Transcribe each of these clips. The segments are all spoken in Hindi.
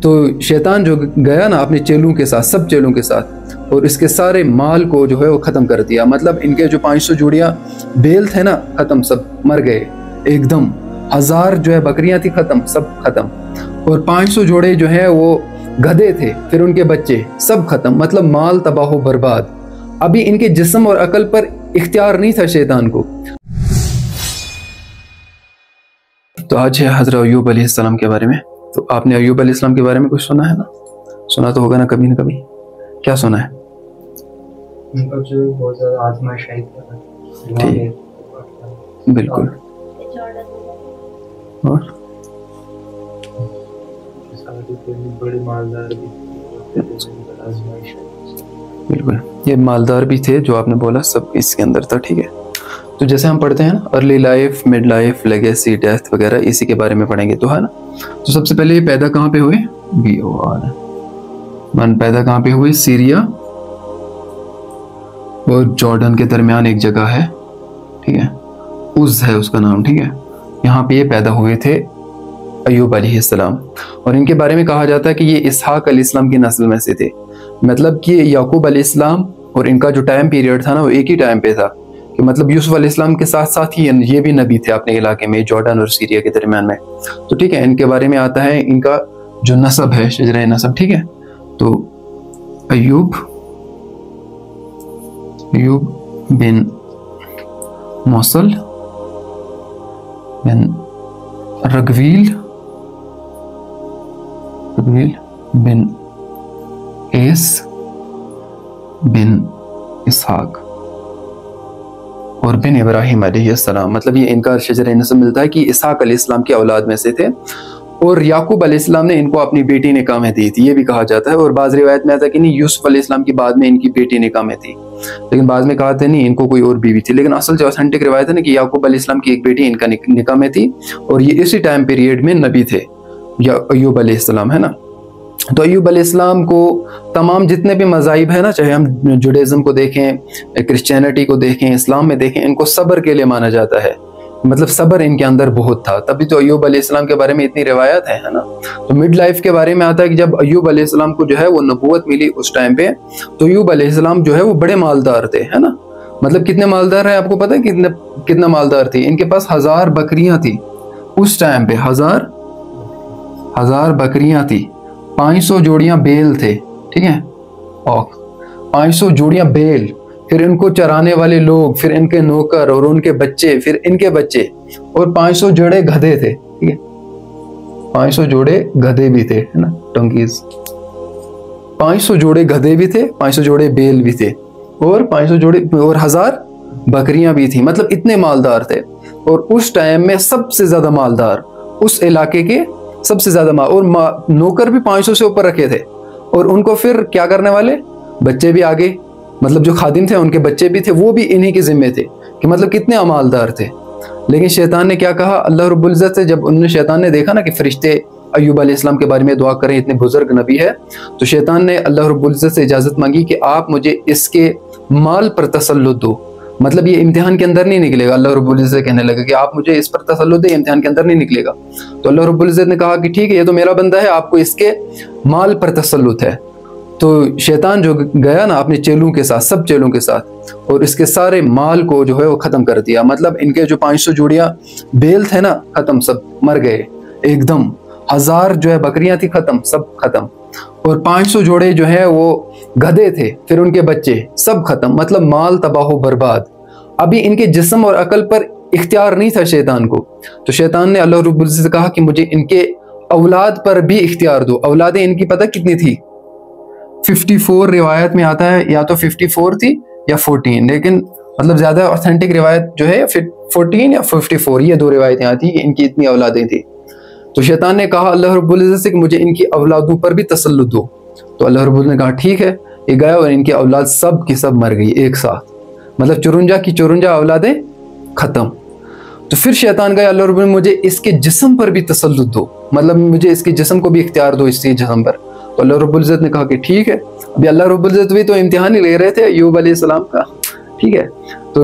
तो शैतान जो गया ना अपने चेलों के साथ, सब चेलों के साथ, और इसके सारे माल को जो है वो ख़त्म कर दिया। मतलब इनके जो 500 जोड़ियाँ बेल थे ना, ख़त्म, सब मर गए एकदम। 1000 जो है बकरियाँ थी, ख़त्म, सब ख़त्म। और 500 जोड़े जो है वो गधे थे, फिर उनके बच्चे, सब ख़त्म। मतलब माल तबाह बर्बाद। अभी इनके जिस्म और अकल पर इख्तियार नहीं था शैतान को। तो आज है हज़रत अय्यूब अलैहिस्सलाम के बारे में। तो आपने अय्यूब अलैहिस्सलाम के बारे में कुछ सुना है ना? सुना तो होगा ना कभी ना कभी। क्या सुना है? उनका जो बहुत ज़्यादा आज़माइश आई थी। बिल्कुल। और बड़े मालदार भी, बिल्कुल, ये मालदार भी थे जो आपने बोला, सब इसके अंदर था। ठीक है, तो जैसे हम पढ़ते हैं ना, early life, mid life, legacy, death वगैरह, इसी के बारे में पढ़ेंगे, तो है ना। तो सबसे पहले ये पैदा कहाँ पे हुए? मन पैदा कहाँ पे हुए? सीरिया और जॉर्डन के दरमियान एक जगह है, ठीक है, उज़ है उसका नाम, ठीक है। यहाँ पे ये पैदा हुए थे अय्यूब अलैहिस्सलाम। और इनके बारे में कहा जाता है कि ये इसहाक अलैहिस्सलाम की नस्ल में से थे। मतलब कि याकूब अलैहिस्सलाम और इनका जो टाइम पीरियड था ना, वो एक ही टाइम पे था, कि मतलब यूसुफ अलैहिस्सलाम के साथ साथ ही ये भी नबी थे अपने इलाके में, जॉर्डन और सीरिया के दरमियान में। तो ठीक है, इनके बारे में आता है इनका जो नसब है, शजरा नसब, ठीक है। तो अय्यूब बिन मौसल बिन रगवील बिन एस बिन इसहाक और बिन इब्राहिम अलैहिस्सलाम। मतलब ये इनका शजर नसब मिलता है कि इसहाक अलैहिस्सलाम की औलाद में से थे। और याकूब अलैहिस्सलाम ने इनको अपनी बेटी निकाह में दी थी, ये भी कहा जाता है। और बाज़ रिवायत में आता है कि नहीं, यूसुफ अलैहिस्सलाम की बाद में इनकी बेटी निकाह में थी, लेकिन बाद में कहा था नहीं, इनको कोई और बीवी थी। लेकिन असल जो ऑथेंटिक रिवायत है ना, कि याकूब अलैहिस्सलाम की एक बेटी इनका निकाह में थी, और ये इसी टाइम पीरियड में नबी थे, या अय्यूब अलैहिस्सलाम, है ना। तो अय्यूब अलैहिस्सलाम को तमाम जितने भी मज़ाहिब है ना, चाहे हम जुडाइज़्म को देखें, क्रिश्चियनिटी को देखें, इस्लाम में देखें, इनको सब्र के लिए माना जाता है। मतलब सब्र इनके अंदर बहुत था, तभी तो अय्यूब अलैहिस्सलाम के बारे में इतनी रिवायत है ना। तो मिड लाइफ के बारे में आता है कि जब अय्यूब अलैहिस्सलाम को जो है वो नबूवत मिली उस टाइम पे, तो अय्यूब अलैहिस्सलाम जो है वो बड़े मालदार थे, है ना। मतलब कितने मालदार है आपको पता है? कितना मालदार थी? इनके पास 1000 बकरियां थी उस टाइम पे, हजार बकरियां थी, 500 जोड़ियां बेल थे, ठीक है, और 500 जोड़ियां बेल, फिर इनको चराने वाले लोग, फिर इनके नौकर और उनके बच्चे, फिर इनके बच्चे, और 500 जोड़े गधे थे, ठीक है, 500 जोड़े गधे भी थे, है ना, डोंकीज। 500 जोड़े गधे भी थे, 500 जोड़े बेल भी थे, और 500 जोड़े और 1000 बकरियां भी थी। मतलब इतने मालदार थे। और उस टाइम में सबसे ज्यादा मालदार, उस इलाके के सबसे ज्यादा माल, और नौकर भी 500 से ऊपर रखे थे। और उनको फिर क्या करने वाले? बच्चे भी आगे, मतलब जो खादिम थे उनके बच्चे भी थे, वो भी इन्हीं के जिम्मे थे, कि मतलब कितने अमालदार थे। लेकिन शैतान ने क्या कहा? अल्लाह रब्बुल इज्जत से जब उन्होंने, शैतान ने देखा ना कि फरिश्ते अय्यूब अलैहिस्सलाम के बारे में दुआ करें, इतने बुजुर्ग नबी है, तो शैतान ने अल्लाह रब्बुल इज्जत से इजाजत मांगी कि आप मुझे इसके माल पर तसल्लुत दो। मतलब ये इम्तिहान के अंदर नहीं निकलेगा। अल्लाह रब्बुल इज्जत कहने लगा कि आप मुझे इस पर तसल्लुत दे, इम्तिहान के अंदर नहीं निकलेगा। तो अल्लाह रब्बुल इज्जत ने कहा कि ठीक है, ये तो मेरा बंदा है, आपको इसके माल पर तसल्लुत है। तो शैतान जो गया ना अपने चेलों के साथ, सब चेलों के साथ, और इसके सारे माल को जो है वो ख़त्म कर दिया। मतलब इनके जो 500 जोड़ियाँ बेल थे ना, ख़त्म, सब मर गए एकदम। 1000 जो है बकरियां थी, ख़त्म, सब ख़त्म। और 500 जोड़े जो है वो गधे थे, फिर उनके बच्चे, सब ख़त्म। मतलब माल तबाह बर्बाद। अभी इनके जिस्म और अकल पर इख्तियार नहीं था शैतान को। तो शैतान ने अल्लाह रब्बुल इज्जत से कहा कि मुझे इनके औलाद पर भी इख्तियार दो। औलादें इनकी पता कितनी थी? 54 रिवायत में आता है, या तो 54 थी या 14, लेकिन मतलब ज्यादा ऑथेंटिक रिवायत जो है 14 या 54, ये 2 रिवायतें आती हैं कि इनकी इतनी औलादें थी। तो शैतान ने कहा अल्लाह रब्बुल इज्जत से कि मुझे इनकी औलादों पर भी तसल्लुत दो। तो अल्लाह रब्बुल ने कहा ठीक है। ये गया और इनकी औलाद सब की सब मर गई एक साथ। मतलब 54 की 54 औलादें खत्म। तो फिर शैतान गया, अल्लाह रब्बुल मुझे इसके जिस्म पर भी तसल्लुत दो, मतलब मुझे इसके जिस्म को भी इख्तियार दो, इसके जिस्म पर। तो अल्लाह रब्बुल इज्जत ने कहा कि ठीक है। अभी अल्लाह रब्बुल इज्जत भी तो इम्तिहान ही ले रहे थे अय्यूब अलैहिस्सलाम का, ठीक है। तो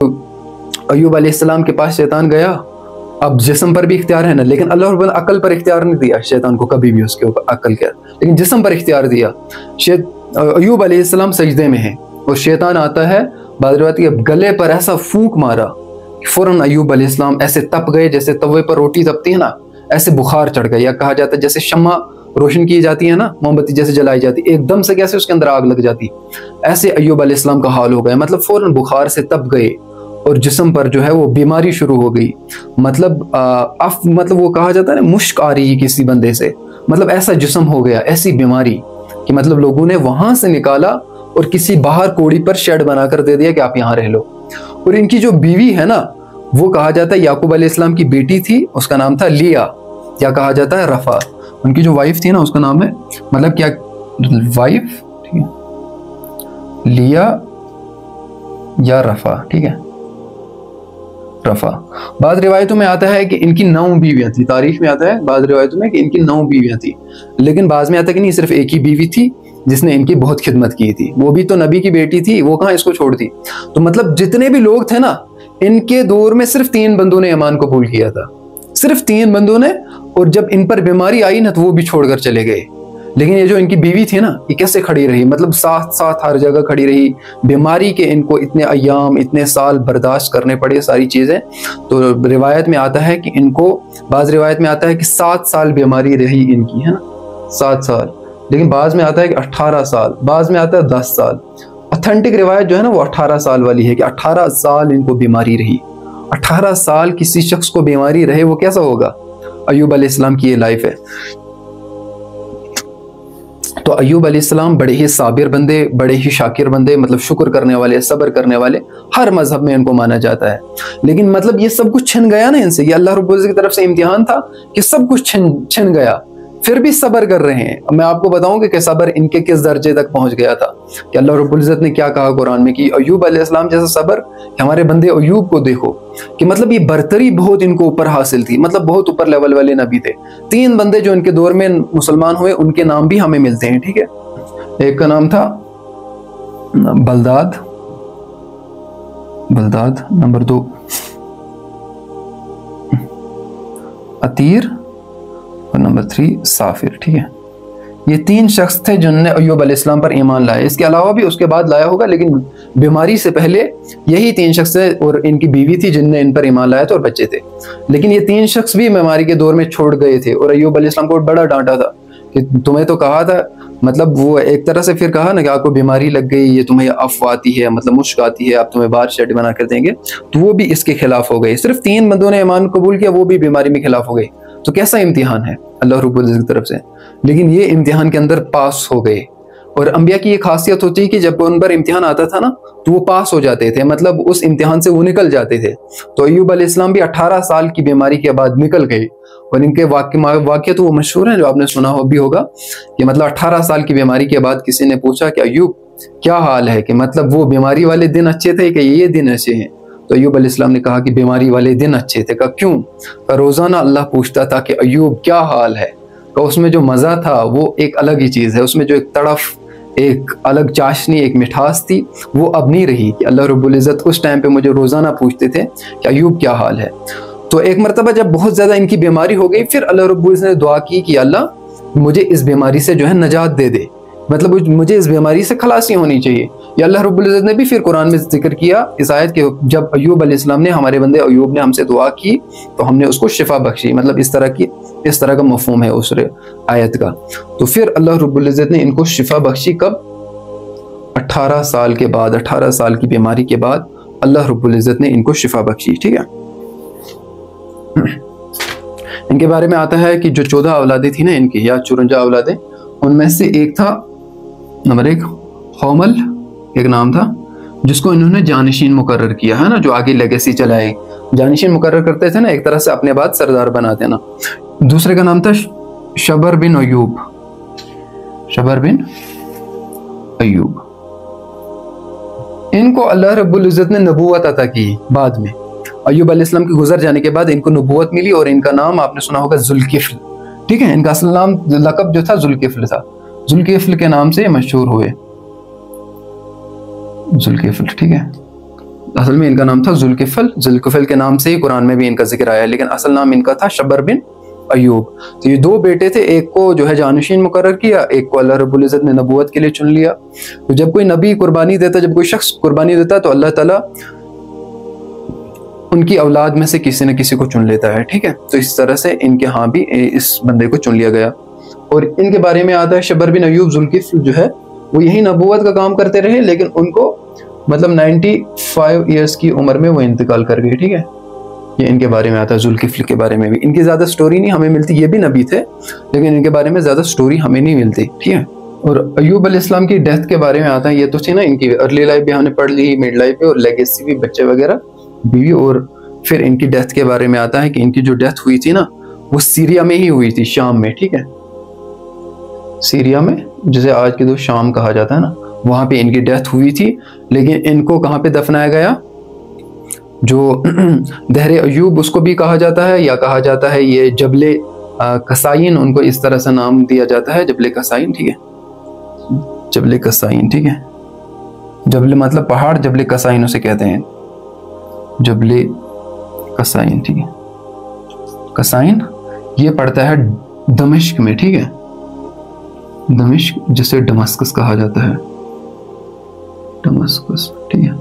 अय्यूब अलैहिस्सलाम के पास शैतान गया अब जिस्म पर भी इख्तियार है ना, लेकिन अल्लाह रब्बुल अकल पर इख्तियार नहीं दिया शैतान को कभी भी, उसके ऊपर अकल के, लेकिन जिस्म पर इख्तियार दिया। अय्यूब अलैहिस्सलाम सजदे में है और शैतान आता है, बाद रिवायत के गले पर ऐसा फूंक मारा कि फौरन अय्यूब अलैहिस्सलाम ऐसे तप गए, जैसे तवे पर रोटी तपती है ना, ऐसे बुखार चढ़ गया। या कहा जाता है जैसे शम्मा रोशन की जाती है ना, मोमबत्ती जैसे जलाई जाती, एकदम से कैसे उसके अंदर आग लग जाती, ऐसे अय्यूब अलैहिस्सलाम का हाल हो गया। मतलब फौरन बुखार से तप गए और जिस्म पर जो है वो बीमारी शुरू हो गई। मतलब वो कहा जाता है ना, मुश्क आ रही है किसी बंदे से, मतलब ऐसा जिस्म हो गया, ऐसी बीमारी कि मतलब लोगों ने वहां से निकाला और किसी बाहर कोड़ी पर शेड बनाकर दे दिया कि आप यहाँ रह लो। और इनकी जो बीवी है ना, वो कहा जाता है याकूब अलैहिस्सलाम की बेटी थी, उसका नाम था लिया, या कहा जाता है रफा। उनकी जो वाइफ थी ना, उसका नाम है, मतलब क्या वाइफ, ठीक है, लिया या रफा, ठीक है, रफा। बाद रिवायतों में आता है कि इनकी 9 बीवियां थी, तारीख में आता है बाद रिवायतों में कि इनकी 9 बीवियां थी, लेकिन बाद में आता है कि नहीं, सिर्फ एक ही बीवी थी जिसने इनकी बहुत खिदमत की थी, वो भी तो नबी की बेटी थी, वो कहाँ इसको छोड़ दी। तो मतलब जितने भी लोग थे ना, इनके दौर में सिर्फ 3 बंदों ने ईमान कबूल किया था, सिर्फ 3 बंदों ने। और जब इन पर बीमारी आई ना, तो वो भी छोड़कर चले गए। लेकिन ये जो इनकी बीवी थी ना, ये कैसे खड़ी रही, मतलब साथ साथ हर जगह खड़ी रही। बीमारी के इनको इतने अय्याम, इतने साल बर्दाश्त करने पड़े सारी चीज़ें। तो रिवायत में आता है कि इनको, बाज़ रिवायत में आता है कि 7 साल बीमारी रही इनकी, है ना, 7 साल, लेकिन बाज़ में आता है कि 18 साल, बाज़ में आता है 10 साल। ऑथेंटिक रिवायत जो है ना, वो 18 साल वाली है कि 18 साल इनको बीमारी रही। 18 साल किसी शख्स को बीमारी रहे, वो कैसा होगा। अय्यूब अलैहिस्सलाम की ये लाइफ है। तो अय्यूब अलैहिस्सलाम बड़े ही साबिर बंदे, बड़े ही शाकिर बंदे, मतलब शुक्र करने वाले, सब्र करने वाले, हर मजहब में इनको माना जाता है। लेकिन मतलब ये सब कुछ छिन गया ना इनसे, ये अल्लाह रब्बुल इज़्ज़त की तरफ से इम्तिहान था कि सब कुछ छिन गया, फिर भी सब्र कर रहे हैं। अब मैं आपको बताऊं कि सब्र इनके किस दर्जे तक पहुंच गया था, कि अल्लाह रब्बुल इज़्ज़त ने क्या कहा कुरान में कि अय्यूब अलैहिस्सलाम जैसा सब्र, कि हमारे बंदे अय्यूब को देखो, कि मतलब ये बरतरी बहुत इनको ऊपर हासिल थी, मतलब बहुत ऊपर लेवल वाले नबी थे। 3 बंदे जो इनके दौर में मुसलमान हुए, उनके नाम भी हमें मिलते हैं, ठीक है। एक का नाम था बलदाद, नंबर 2 अतीर, और नंबर 3 साफिर, ठीक है। ये 3 शख्स थे जिन्होंने अय्यूब अलैहिस्सलाम पर ईमान लाया। इसके अलावा भी उसके बाद लाया होगा, लेकिन बीमारी से पहले यही 3 शख्स थे, और इनकी बीवी थी जिनने इन पर ईमान लाया था, और बच्चे थे। लेकिन ये 3 शख्स भी बीमारी के दौर में छोड़ गए थे, और अय्यूब अलैहिस्सलाम को बड़ा डांटा था कि तुम्हें तो कहा था, मतलब वो एक तरह से फिर कहा ना कि आपको बीमारी लग गई, ये तुम्हें अफ़ आती है, मतलब मुश्क आती है, आप तुम्हें बाहर शेड बना कर देंगे। तो वो भी इसके खिलाफ हो गए। सिर्फ 3 बंदों ने ईमान कबूल किया, वो भी बीमारी में खिलाफ हो गए। तो कैसा इम्तिहान है अल्लाह रब्बुल इज़्ज़त की तरफ से। लेकिन ये इम्तिहान के अंदर पास हो गए। और अंबिया की ये खासियत होती है कि जब उन पर इम्तिहान आता था ना, तो वो पास हो जाते थे, मतलब उस इम्तिहान से वो निकल जाते थे। तो अय्यूब अलैहिस्सलाम भी 18 साल की बीमारी के बाद निकल गए। और इनके वाक्य तो वो मशहूर है, जो आपने सुना हो भी होगा, कि मतलब 18 साल की बीमारी के बाद किसी ने पूछा कि अय्यूब क्या हाल है, कि मतलब वो बीमारी वाले दिन अच्छे थे कि ये दिन अच्छे हैं। तो अय्यूब अलैहिस्सलाम ने कहा कि बीमारी वाले दिन अच्छे थे। कहा क्यों? कहा रोजाना अल्लाह पूछता था कि अय्यूब क्या हाल है। कहा उसमें जो मज़ा था वो एक अलग ही चीज़ है, उसमें जो एक तड़फ, एक अलग चाशनी, एक मिठास थी, वो अब नहीं रही। कि अल्लाह रब्बुल इज़्ज़त उस टाइम पे मुझे रोज़ाना पूछते थे कि अय्यूब क्या हाल है। तो एक मरतबा जब बहुत ज़्यादा इनकी बीमारी हो गई, फिर अल्लाह रब्बुल इज़्ज़त ने दुआ की कि अल्लाह मुझे इस बीमारी से जो है नजात दे दे, मतलब मुझे इस बीमारी से खलासी होनी चाहिए। या अल्लाह रब्बुल इज़्ज़त ने भी फिर कुरान में जिक्र किया इस आयत के, जब अय्यूब अलैहिस्सलाम ने, हमारे बंदे अय्यूब ने हमसे दुआ की तो हमने उसको शिफा बख्शी, मतलब इस तरह का मफ़हूम है उस आयत का। तो फिर अल्लाह रब्बुल इज़्ज़त ने इनको शिफा बख्शी कब? 18 साल के बाद, 18 साल की बीमारी के बाद अल्लाह रब्बुल इज़्ज़त ने इनको शिफा बख्शी, ठीक है। इनके बारे में आता है कि जो 14 औलादें थी ना इनकी, या 54 औलादें, उनमें से एक था नंबर 1 हौमल, एक नाम था, जिसको इन्होंने जानिशीन मुकर्रर किया है ना, जो आगे लेगेसी चलाए। जानिशीन मुकर्रर करते थे ना, एक तरह से अपने बाद सरदार बनाते ना। दूसरे का नाम था शबर बिन अय्यूब, शबर बिन अय्यूब। इनको अल्लाह रब्बुल इज़्ज़त ने नबूवत अता की बाद में, अय्यूब अलैहिस्सलाम के गुजर जाने के बाद इनको नबूवत मिली, और इनका नाम आपने सुना होगा जुल्किफ्ल, ठीक है। इनका असल नाम, लक़ब जो था जुल्किफ्ल था, जुल्किफ्ल के नाम से मशहूर हुए, जुल्किफ्ल, ठीक है। असल में इनका नाम था जुल्किफल। जुल्किफल के नाम से ही कुरान में भी इनका जिक्र आया, लेकिन असल नाम इनका था शबर बिन अयूब। तो ये दो बेटे थे, एक को जो है जानशीन मुकर्रर किया, एक को अल्लाह रब्बुल इज्जत ने नबूवत के लिए चुन लिया। तो जब कोई नबी कुर्बानी देता, जब कोई शख्स कुर्बानी देता, तो अल्लाह ताला उनकी औलाद में से किसी न किसी को चुन लेता है, ठीक है। तो इस तरह से इनके यहाँ भी इस बंदे को चुन लिया गया। और इनके बारे में आता है शबर बिन अयूब जुल्किफल जो है वो यही नबूवत का काम करते रहे, लेकिन उनको मतलब 95 ईयर्स की उम्र में वो इंतकाल कर गए, ठीक है। ये इनके बारे में आता है। जुल्किफल के बारे में भी इनकी ज्यादा स्टोरी नहीं हमें मिलती, ये भी नबी थे लेकिन इनके बारे में ज्यादा स्टोरी हमें नहीं मिलती, ठीक है। और अयूब अलैहिस्सलाम की डेथ के बारे में आता है, ये तो थी ना इनकी अर्ली लाइफ भी हमने पढ़ ली, मिड लाइफ भी, और लेगेसी भी, बच्चे वगैरह, बीवी। और फिर इनकी डेथ के बारे में आता है कि इनकी जो डेथ हुई थी ना वो सीरिया में ही हुई थी, शाम में, ठीक है। सीरिया में, जिसे आज के दो शाम कहा जाता है ना, वहां पे इनकी डेथ हुई थी। लेकिन इनको कहाँ पे दफनाया गया? जो दहरे अयूब उसको भी कहा जाता है, या कहा जाता है ये जबले कसाइन, उनको इस तरह से नाम दिया जाता है, जबले कसाइन, ठीक है। जबले कसाइन, ठीक है। जबले मतलब पहाड़, जबले कसाइन उसे कहते हैं, जबले कसाइन, ठीक है। कसाइन ये पड़ता है दमिश्क में, ठीक है। दमिश्क जिसे डमस्कस कहा जाता है, डमस्कस, ठीक है।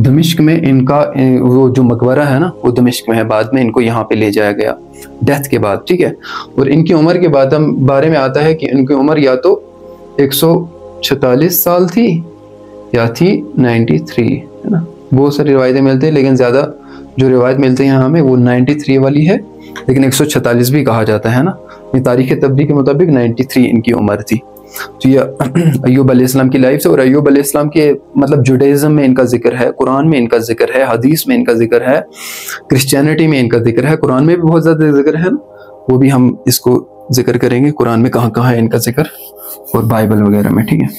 दमिश्क में इनका वो जो मकबरा है ना वो दमिश्क में है। बाद में इनको यहाँ पे ले जाया गया डेथ के बाद, ठीक है। और इनकी उम्र के बारे में आता है कि इनकी उम्र या तो 146 साल थी या थी 93, है ना। बहुत सारी रिवायतें मिलती हैं, लेकिन ज़्यादा जो रिवायत मिलती है हमें वो 93 वाली है, लेकिन 146 भी कहा जाता है ना। ये तारीख तबरी के मुताबिक 93 इनकी उम्र थी। तो ये अयूब अलैहिस्सलाम की लाइफ से। और अयूब अलैहिस्सलाम के मतलब जुडाइज्म में इनका जिक्र है, कुरान में इनका जिक्र है, हदीस में इनका जिक्र है, क्रिश्चियनिटी में इनका जिक्र है, कुरान में भी बहुत ज़्यादा जिक्र है, वो भी हम इसको जिक्र करेंगे कुरान में कहाँ कहाँ है इनका जिक्र, और बाइबल वगैरह में, ठीक है।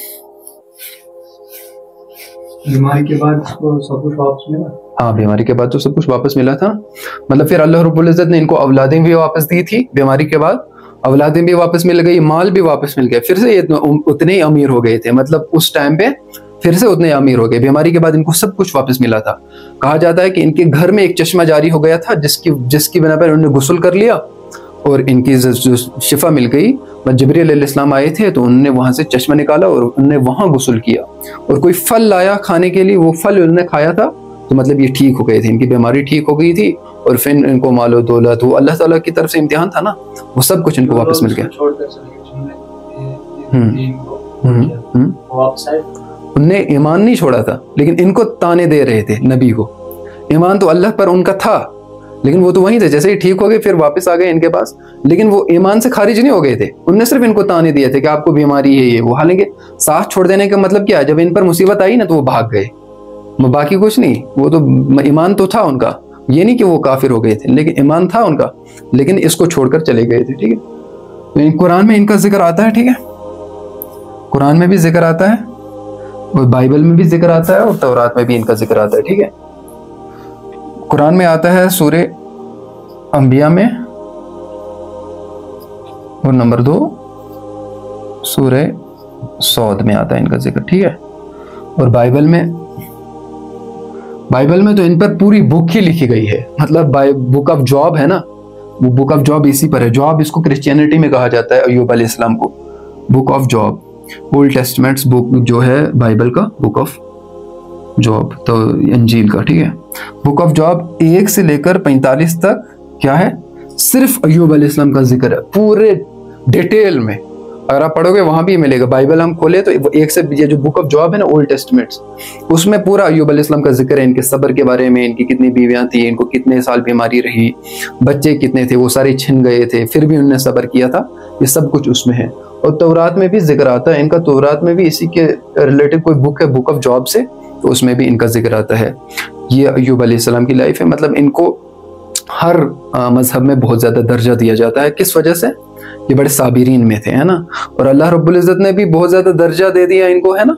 बीमारी के बाद सब कुछ वापस मिला? हाँ, बीमारी के बाद तो सब कुछ वापस मिला था। मतलब फिर अल्लाह रब्बुल इज्जत ने इनको औलादें भी वापस दी थी, बीमारी के बाद औलादें भी वापस मिल गई, माल भी वापस मिल गया, फिर से ये उतने ही अमीर हो गए थे। मतलब उस टाइम पे फिर से उतने अमीर हो गए, बीमारी के बाद इनको सब कुछ वापस मिला था। कहा जाता है कि इनके घर में एक चश्मा जारी हो गया था, जिसकी बिना पर उन्होंने गुस्ल कर लिया और इनकी जो शिफा मिल गई। जिब्रील अलैहिस्सलाम आए थे तो उन्होंने वहां से चश्मा निकाला और उन्होंने वहां गुस्ल किया, और कोई फल लाया खाने के लिए, वो फल उन्होंने खाया था, तो मतलब ये ठीक हो गए थे, इनकी बीमारी ठीक हो गई थी। और फिर इनको मालो दौलत, वो अल्लाह ताला की तरफ से इम्तिहान था ना, वो सब कुछ इनको वापस मिल गया। उनने ईमान नहीं छोड़ा था, लेकिन इनको ताने दे रहे थे नबी को। ईमान तो अल्लाह पर उनका था, लेकिन वो तो वहीं थे, जैसे ही ठीक हो गए फिर वापस आ गए इनके पास। लेकिन वो ईमान से खारिज नहीं हो गए थे, उनने सिर्फ इनको ताने दिए थे कि आपको बीमारी है ये वो। हालांकि साथ छोड़ देने का मतलब क्या है, जब इन पर मुसीबत आई ना तो वो भाग गए, बाकी कुछ नहीं। वो तो ईमान तो था उनका, ये नहीं कि वो काफिर हो गए थे, लेकिन ईमान था उनका, लेकिन इसको छोड़कर चले गए थे, ठीक है। तो कुरान में इनका जिक्र आता है, ठीक है। कुरान में भी जिक्र आता है, और बाइबल में भी जिक्र आता है, और तौरात में भी इनका जिक्र आता है, ठीक है। कुरान में आता है सूरे अंबिया में, और नंबर 2 सूरे सौद में आता है इनका जिक्र, ठीक है। और बाइबल में तो इन पर पूरी बुक ही लिखी गई है। मतलब बुक ऑफ जॉब है ना, वो बुक ऑफ जॉब इसी पर है। जॉब इसको क्रिश्चियनिटी में कहा जाता है, अयूब अलैहिस्सलाम को book of Job. Old testaments book जो है बाइबल का, बुक ऑफ जॉब, तो अंजील का, ठीक है। बुक ऑफ जॉब 1 से लेकर 45 तक क्या है, सिर्फ अयूब अलैहिस्सलाम का जिक्र है पूरे डिटेल में। अगर आप पढ़ोगे वहां भी मिलेगा। बाइबल हम खोले तो 1 से, ये जो बुक ऑफ जॉब है ना ओल्ड टेस्टमेंट्स, उसमें पूरा अयूब अलैहिस्सलाम का जिक्र है, इनके सब्र के बारे में, इनकी कितनी बीवियां थी, इनको कितने साल बीमारी रही, बच्चे कितने थे, वो सारे छिन गए थे, फिर भी उन्होंने सब्र किया था, ये सब कुछ उसमें है। और तौरात में भी जिक्र आता है इनका, तौरात में भी इसी के रिलेटेड कोई बुक है बुक ऑफ जॉब से, तो उसमें भी इनका जिक्र आता है। ये अयूब अलैहिस्सलाम की लाइफ है। मतलब इनको हर मजहब में बहुत ज्यादा दर्जा दिया जाता है। किस वजह से? ये बड़े साबिरीन में थे, है ना। और अल्लाह रब्बुल इज्जत ने भी बहुत ज्यादा दर्जा दे दिया इनको, है ना।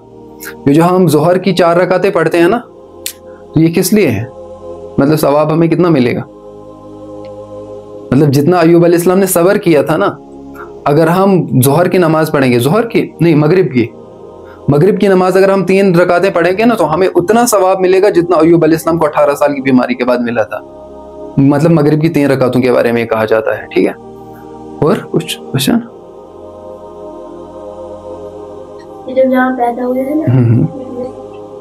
ये जो हम जोहर की 4 रकातें पढ़ते हैं ना, तो ये किस लिए है? मतलब सवाब हमें कितना मिलेगा? मतलब जितना अयूब अलैहिस्सलाम ने सब्र किया था ना, अगर हम जोहर की नमाज पढ़ेंगे, जोहर की नहीं मगरिब की, मगरिब की नमाज अगर हम 3 रकातें पढ़ेंगे ना तो हमें उतना सवाब मिलेगा जितना अय्यूब अलैहिस्सलाम को 18 साल की बीमारी के बाद मिला था। मतलब मगरिब की 3 रकातों के बारे में कहा जाता है, ठीक है। और कुछ क्वेश्चन? जब यहाँ पैदा हुए थे ना,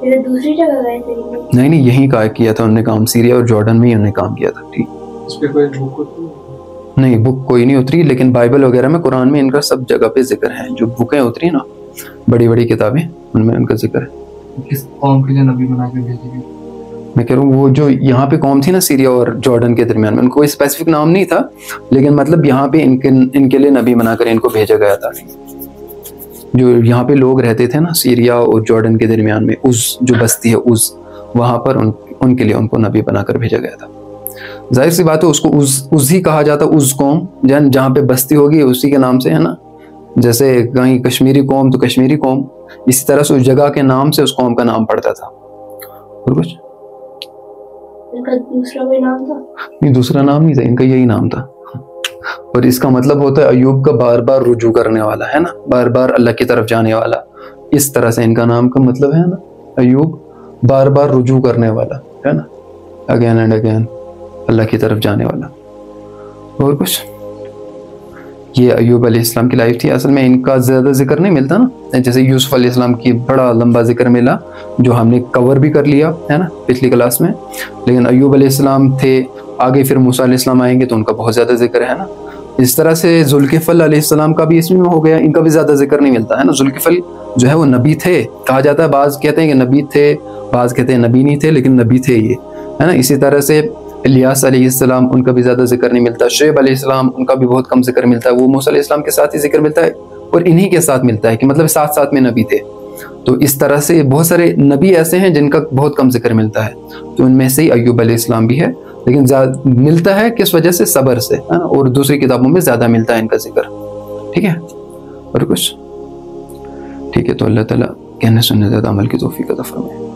फिर दूसरी जगह गए थे? नहीं, यहीं का किया था उन्होंने काम, सीरिया और जॉर्डन में ही उन्होंने काम किया था, ठीक। इस पे कोई बुक होती है? नहीं, बुक कोई नहीं उतरी, लेकिन बाइबल वगैरह में, कुरान में इनका सब जगह पे जिक्र है। जो बुकें उतरी ना, बड़ी बड़ी किताबें, उनमें उनका जिक्र है। किस कौम के लिए नबी बना के भेजे गए? मैं कह रहा हूँ वो जो यहाँ पे कौम थी ना सीरिया और जॉर्डन के दरमियान में, उनको कोई स्पेसिफिक नाम नहीं था, लेकिन मतलब यहाँ पे इनके लिए नबी बनाकर इनको भेजा गया था। जो यहाँ पे लोग रहते थे ना सीरिया और जॉर्डन के दरमियान में, उस जो बस्ती है उस, वहाँ पर उनके लिए उनको नबी बनाकर भेजा गया था। जाहिर सी बात है उसको उस ही कहा जाता, उस कौम जहाँ पे बस्ती होगी उसी के नाम से, है ना। जैसे कहीं कश्मीरी कौम तो कश्मीरी कौम, इसी तरह से उस जगह के नाम से उस कौम का नाम पड़ता था। और कुछ इनका दूसरा कोई नाम था? नहीं, दूसरा नाम नहीं था इनका, यही नाम था। और इसका मतलब होता है अय्यूब का बार बार रुजू करने वाला, है ना, बार बार अल्लाह की तरफ जाने वाला। इस तरह से इनका नाम का मतलब है ना, अय्यूब बार बार रुजू करने वाला, है ना, अगेन एंड अगेन अल्लाह की तरफ जाने वाला। और कुछ? ये अय्यूब अलैहिस्सलाम की लाइफ थी। असल में इनका ज़्यादा जिक्र नहीं मिलता ना, जैसे यूसुफ अलैहिस्सलाम की बड़ा लंबा जिक्र मिला जो हमने कवर भी कर लिया है ना पिछली क्लास में, लेकिन अय्यूब अलैहिस्सलाम थे, आगे फिर मूसा अलैहिस्सलाम आएंगे तो उनका बहुत ज़्यादा जिक्र है ना। इस तरह से जुल्किफल अलैहिस्सलाम का भी इसमें हो गया, इनका भी ज़्यादा जिक्र नहीं मिलता है ना। जुल्किफल जो है वो नबी थे, कहा जाता है, बाज़ कहते हैं कि नबी थे, बाज़ कहते हैं नबी नहीं थे, लेकिन नबी थे ये, है ना। इसी तरह से इलियास अलैहिस्सलाम, उनका भी ज़्यादा जिक्र नहीं मिलता। शुएब अलैहिस्सलाम, उनका भी बहुत कम जिक्र मिलता है, वो मूसा अलैहिस्सलाम के साथ ही जिक्र मिलता है और इन्हीं के साथ मिलता है कि मतलब साथ साथ में नबी थे। तो इस तरह से बहुत सारे नबी ऐसे हैं जिनका बहुत कम जिक्र मिलता है, तो उनमें से ही अय्यूब अलैहिस्सलाम भी है, लेकिन मिलता है किस वजह से, सब्र से, है ना। और दूसरी किताबों में ज़्यादा मिलता है इनका जिक्र, ठीक है। और कुछ? ठीक है, तो अल्लाह ताला कहने सुनने ज़्यादा अमल की तौफीक अता फरमाए।